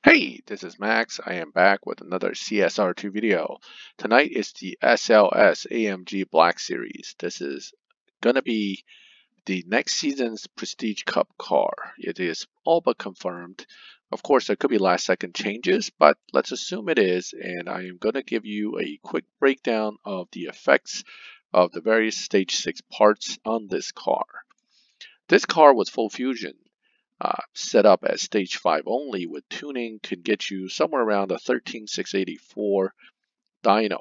Hey, this is Max. I am back with another CSR2 video. Tonight is the SLS AMG Black Series. This is going to be the next season's Prestige Cup car. It is all but confirmed. Of course, there could be last second changes, but let's assume it is, and I am going to give you a quick breakdown of the effects of the various Stage 6 parts on this car. This car was full fusion. Set up at stage 5 only with tuning could get you somewhere around a 13684 dyno.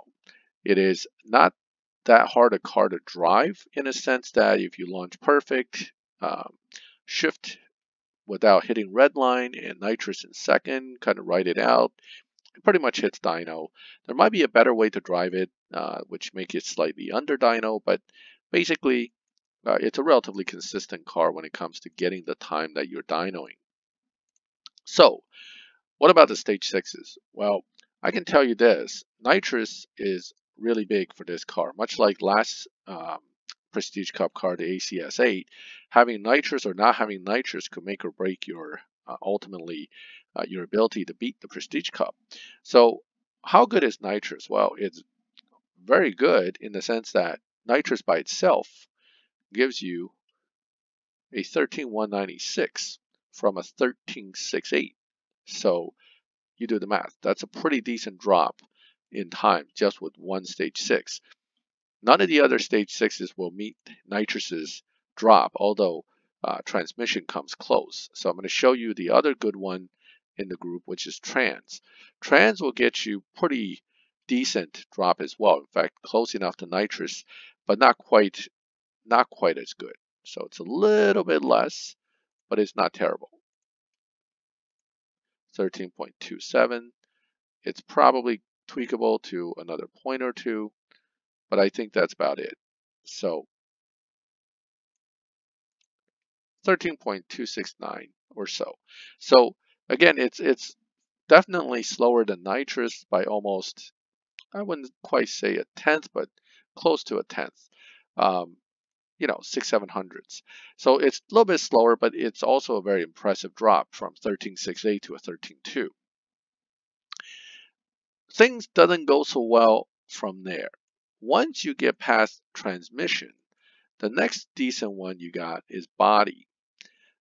It is not that hard a car to drive in a sense that if you launch perfect, shift without hitting red line and nitrous in second, kind of ride it out, it pretty much hits dyno. There might be a better way to drive it, which make it slightly under dyno, but basically it's a relatively consistent car when it comes to getting the time that you're dynoing. So, what about the stage 6s? Well, I can tell you this, nitrous is really big for this car. Much like last Prestige Cup car, the ACS8, having nitrous or not having nitrous could make or break your ultimately your ability to beat the Prestige Cup. So, how good is nitrous? Well, it's very good in the sense that nitrous by itself gives you a 13196 from a 13668. So you do the math. That's a pretty decent drop in time just with one stage 6. None of the other stage 6s will meet nitrous's drop, although transmission comes close. So I'm going to show you the other good one in the group, which is trans. Trans will get you pretty decent drop as well. In fact, close enough to nitrous, but not quite as good. So it's a little bit less, but it's not terrible. 13.27. It's probably tweakable to another point or two, but I think that's about it. So 13.269 or so. So again, it's definitely slower than nitrous by almost, I wouldn't quite say a tenth, but close to a tenth. 600-700s. So it's a little bit slower, but it's also a very impressive drop from 13.68 to a 13.2. Things doesn't go so well from there. Once you get past transmission, the next decent one you got is body.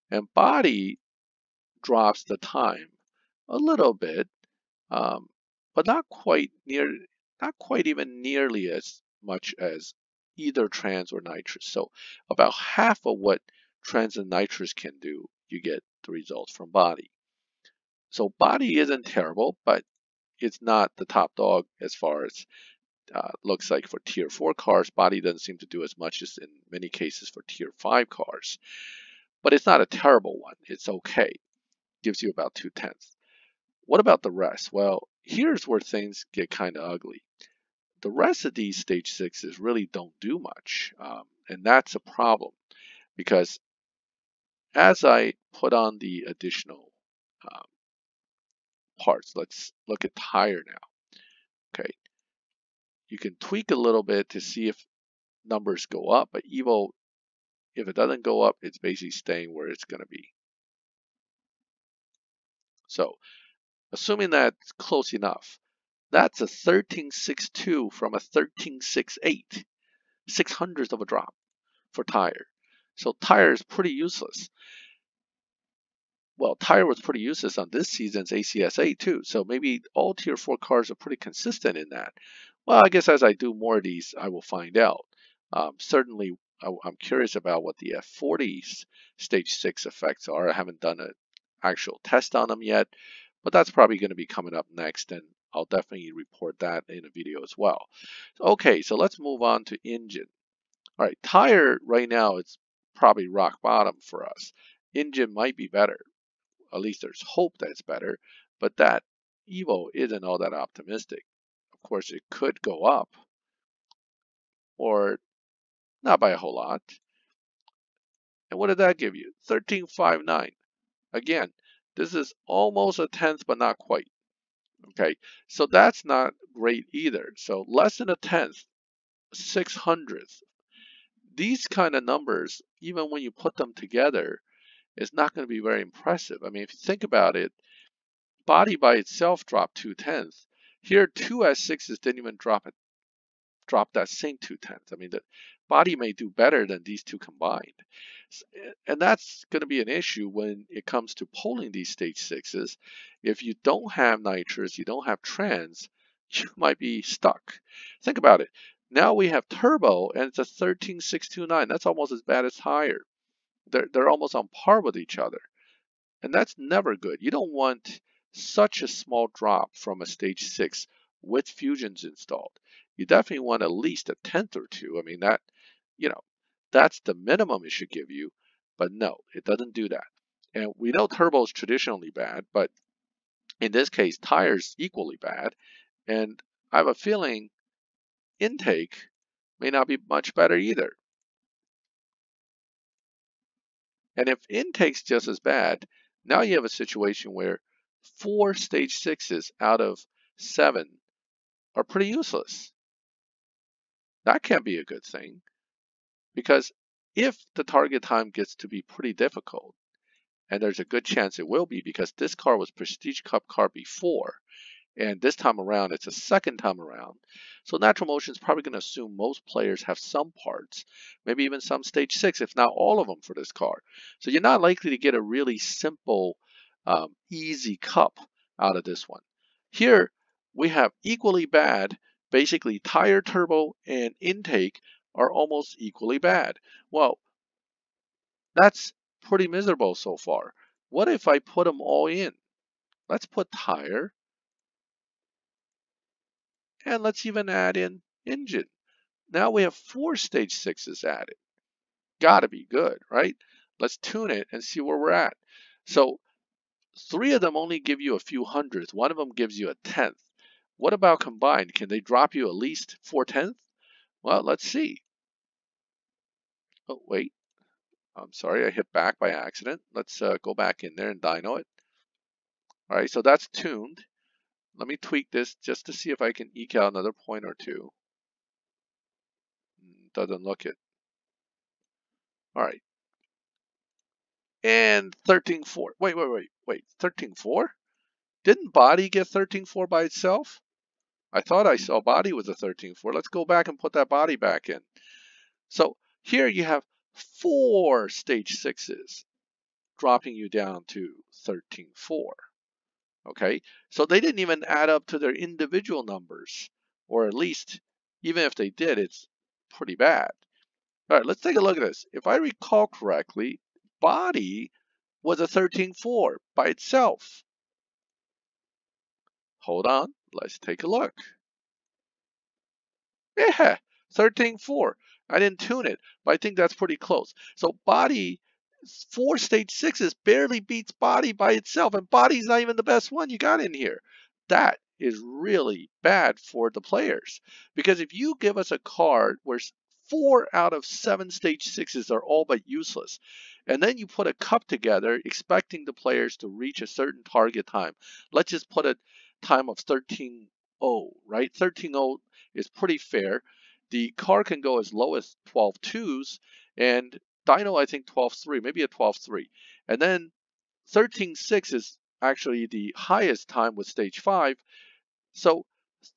And body drops the time a little bit, but not quite even nearly as much as either trans or nitrous. So about half of what trans and nitrous can do, you get the results from body. So body isn't terrible, but it's not the top dog as far as looks like for tier 4 cars. Body doesn't seem to do as much as in many cases for tier 5 cars. But it's not a terrible one. It's okay. Gives you about 2/10. What about the rest? Well, here's where things get kind of ugly. The rest of these stage 6s really don't do much. And that's a problem because as I put on the additional parts, let's look at tire now. Okay, you can tweak a little bit to see if numbers go up, but Evo, if it doesn't go up, it's basically staying where it's going to be. So assuming that's close enough, that's a 13.62 from a 13.68, 600th of a drop for tire. So tire is pretty useless. Well, tire was pretty useless on this season's ACS8 too. So maybe all tier 4 cars are pretty consistent in that. Well, I guess as I do more of these, I will find out. Certainly, I'm curious about what the F40's stage 6 effects are. I haven't done an actual test on them yet, but that's probably going to be coming up next, and I'll definitely report that in a video as well. Okay, so let's move on to engine. All right, tire right now, it's probably rock bottom for us. Engine might be better. At least there's hope that it's better, but that Evo isn't all that optimistic. Of course, it could go up, or not by a whole lot. And what did that give you? 13.59. Again, this is almost a tenth, but not quite. Okay, so that's not great either. So less than a tenth, 600th. These kind of numbers, even when you put them together, is not going to be very impressive. I mean, if you think about it, body by itself dropped 2/10. Here, two S6s didn't even drop that same 2/10. I mean, the body may do better than these two combined. And that's going to be an issue when it comes to polling these stage sixes. If you don't have nitrous, you don't have trans, you might be stuck. Think about it. Now we have turbo and it's a 13629. That's almost as bad as higher. They're almost on par with each other. And that's never good. You don't want such a small drop from a stage 6 with fusions installed. You definitely want at least a tenth or two. I mean, that's the minimum it should give you. But no, it doesn't do that. And we know turbo is traditionally bad, but in this case, tires equally bad. And I have a feeling intake may not be much better either. And if intake's just as bad, now you have a situation where 4 stage 6s out of 7 are pretty useless. That can't be a good thing, because if the target time gets to be pretty difficult, and there's a good chance it will be because this car was Prestige Cup car before, and this time around it's a second time around. So Natural Motion is probably going to assume most players have some parts, maybe even some stage 6, if not all of them for this car. So you're not likely to get a really simple, easy cup out of this one. Here we have equally bad, basically tire, turbo, and intake are almost equally bad. Well, that's pretty miserable so far. What if I put them all in? Let's put tire, and let's even add in engine. Now we have 4 stage 6s added. Gotta be good, right? Let's tune it and see where we're at. So 3 of them only give you a few hundredths. 1 of them gives you a tenth. What about combined? Can they drop you at least 4/10? Well, let's see. Oh, wait. I'm sorry, I hit back by accident. Let's go back in there and dyno it. All right, so that's tuned. Let me tweak this just to see if I can eke out another point or two. Doesn't look it. All right. And 13.4. Wait. 13.4? Didn't body get 13.4 by itself? I thought I saw body was a 13.4. Let's go back and put that body back in. So here you have 4 stage 6s dropping you down to 13.4. Okay, so they didn't even add up to their individual numbers, or at least, even if they did, it's pretty bad. All right, let's take a look at this. If I recall correctly, body was a 13.4 by itself. Hold on, let's take a look. Yeah, 13.4. I didn't tune it, but I think that's pretty close. So body, 4 stage 6s barely beats body by itself, and body's not even the best one you got in here. That is really bad for the players, because if you give us a card where 4 out of 7 stage 6s are all but useless, and then you put a cup together expecting the players to reach a certain target time. Let's just put a time of 13.0, right? 13.0 is pretty fair. The car can go as low as 12.2s, and dyno I think 12.3, maybe a 12.3. And then 13.6 is actually the highest time with stage 5. So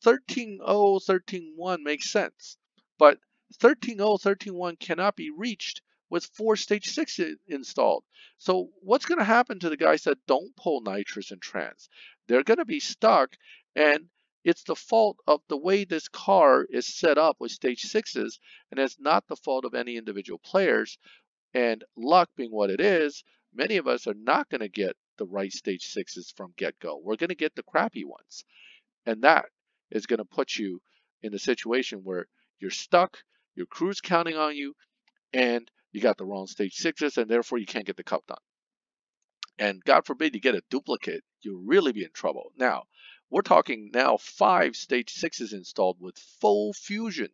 13.0, 13.1 makes sense. But 13.0, 13.1 cannot be reached with 4 stage 6 installed. So what's going to happen to the guys that don't pull nitrous and trans? They're going to be stuck, and it's the fault of the way this car is set up with stage 6s, and it's not the fault of any individual players. And luck being what it is, many of us are not going to get the right stage 6s from get-go. We're going to get the crappy ones. And that is going to put you in a situation where you're stuck, your crew's counting on you, and you got the wrong stage 6s, and therefore you can't get the cup done. And God forbid you get a duplicate, you'll really be in trouble. Now, we're talking now 5 stage 6s installed with full fusion.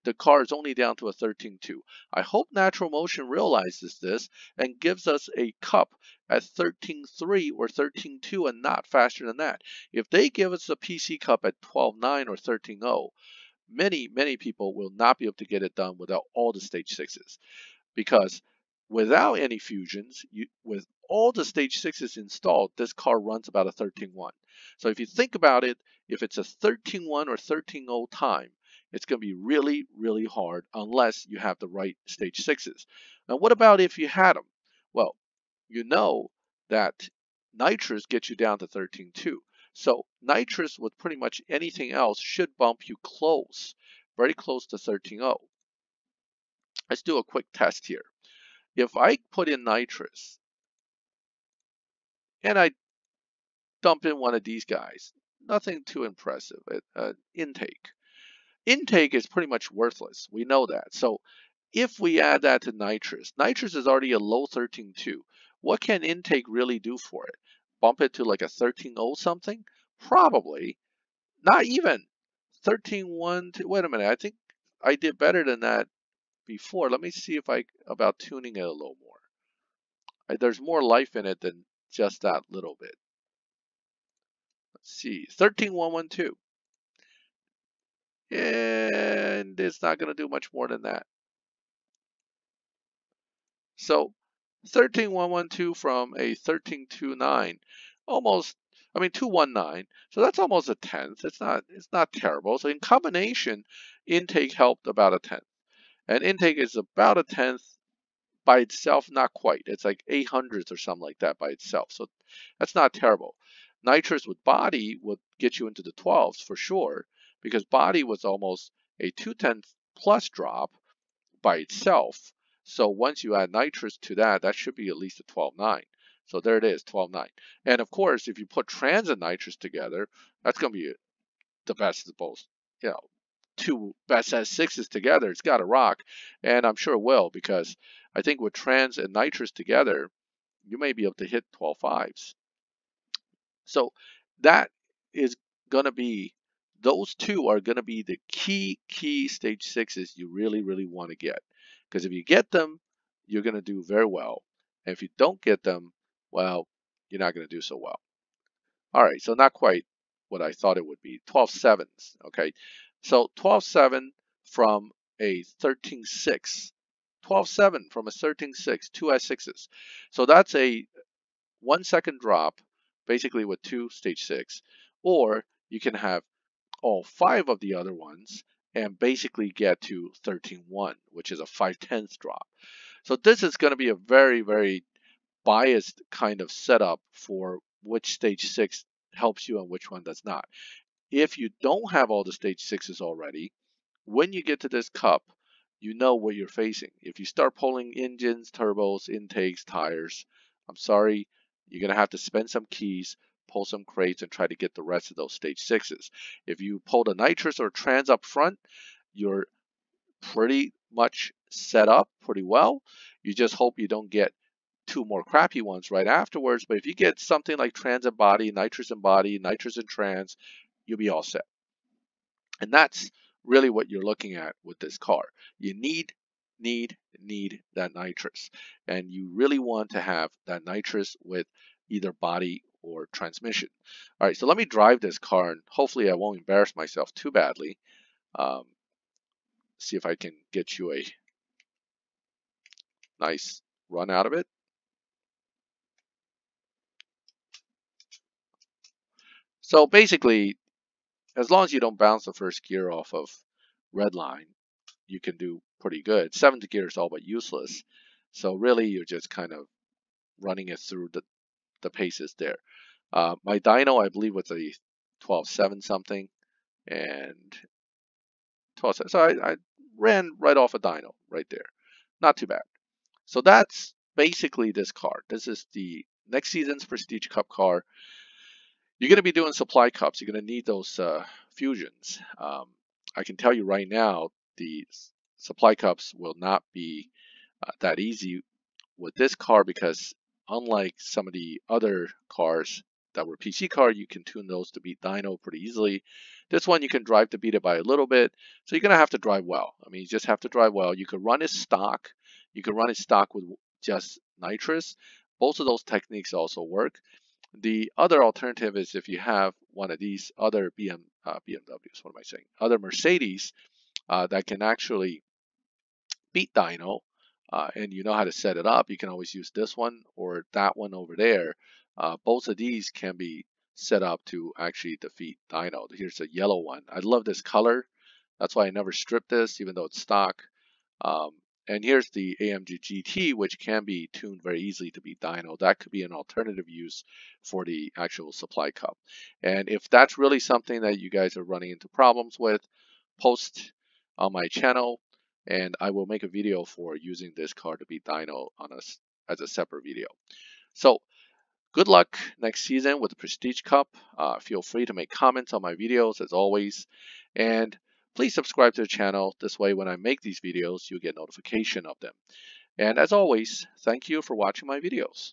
The car is only down to a 13.2. I hope Natural Motion realizes this and gives us a cup at 13.3 or 13.2 and not faster than that. If they give us a PC cup at 12.9 or 13.0, many people will not be able to get it done without all the stage 6s. Because without any fusions, with all the stage 6 is installed, this car runs about a 13.1. So if you think about it, if it's a 13.1 or 13.0 time, it's going to be really, really hard unless you have the right stage 6s. Now, what about if you had them? Well, you know that nitrous gets you down to 13.2. So nitrous with pretty much anything else should bump you close, very close to 13.0. Let's do a quick test here. If I put in nitrous and I dump in one of these guys, nothing too impressive. Intake. Intake is pretty much worthless. We know that. So if we add that to nitrous, nitrous is already a low 13.2. What can intake really do for it? Bump it to like a 13.0 something? Probably. Not even. 13.1. Wait a minute. I think I did better than that before. Let me see if about tuning it a little more. There's more life in it than just that little bit. Let's see. 13.112. And it's not going to do much more than that. So 13.112 from a 13.29, almost, I mean 219. So that's almost a tenth. It's not terrible. So in combination, intake helped about a tenth. And intake is about a tenth by itself, not quite. It's like 800ths or something like that by itself. So that's not terrible. Nitrous with body would get you into the 12s for sure, because body was almost a 2/10 plus drop by itself. So once you add nitrous to that, that should be at least a 12.9. So there it is, 12.9. And of course, if you put trans and nitrous together, that's going to be the best of both. You know, two best S6s together, it's got to rock. And I'm sure it will, because I think with trans and nitrous together, you may be able to hit 12.5s. So that is going to be, those two are going to be the key stage 6s you really, really want to get. Because if you get them, you're going to do very well. And if you don't get them, well, you're not going to do so well. All right, so not quite what I thought it would be. 12.7s, okay? So 12.7 from a 13.6. 12.7 from a 13.6, two S6s. So that's a 1 second drop, basically with two stage 6. Or you can have all 5 of the other ones and basically get to 13.1, which is a 5/10 drop. So this is going to be a very, very biased kind of setup for which stage 6 helps you and which one does not. If you don't have all the stage 6s already, when you get to this cup, you know what you're facing. If you start pulling engines, turbos, intakes, tires, I'm sorry, you're going to have to spend some keys, pull some crates, and try to get the rest of those stage 6s. If you pull the nitrous or trans up front, you're pretty much set up pretty well. You just hope you don't get 2 more crappy ones right afterwards. But if you get something like trans and body, nitrous and trans, you'll be all set. And that's really what you're looking at with this car. You need that nitrous. And you really want to have that nitrous with either body or transmission. All right, so let me drive this car, and hopefully I won't embarrass myself too badly. See if I can get you a nice run out of it. So basically, as long as you don't bounce the first gear off of red line, you can do pretty good. 7th gear is all but useless. So really, you're just kind of running it through the paces there. My dyno, I believe, was a 12.7 something, and 12.7. So I ran right off a dyno right there. Not too bad. So that's basically this car. This is the next season's Prestige Cup car. You're going to be doing supply cups. You're going to need those fusions. I can tell you right now, the supply cups will not be that easy with this car, because unlike some of the other cars that were PC car, you can tune those to beat dyno pretty easily. This one you can drive to beat it by a little bit, so you're going to have to drive well. I mean, you just have to drive well. You could run it stock. You could run it stock with just nitrous. Both of those techniques also work. The other alternative is if you have one of these other BMWs, what am I saying? Other Mercedes that can actually beat dyno. and you know how to set it up, you can always use this one or that one over there. Both of these can be set up to actually defeat Dino. Here's a yellow one. I love this color. That's why I never strip this, even though it's stock. Um, and here's the AMG GT, which can be tuned very easily to be dyno. That could be an alternative use for the actual supply cup. And if that's really something that you guys are running into problems with, post on my channel, and I will make a video for using this car to be dyno on us as a separate video. So good luck next season with the Prestige Cup. Feel free to make comments on my videos as always. And please subscribe to the channel. This way when I make these videos, you'll get notification of them. And as always, thank you for watching my videos.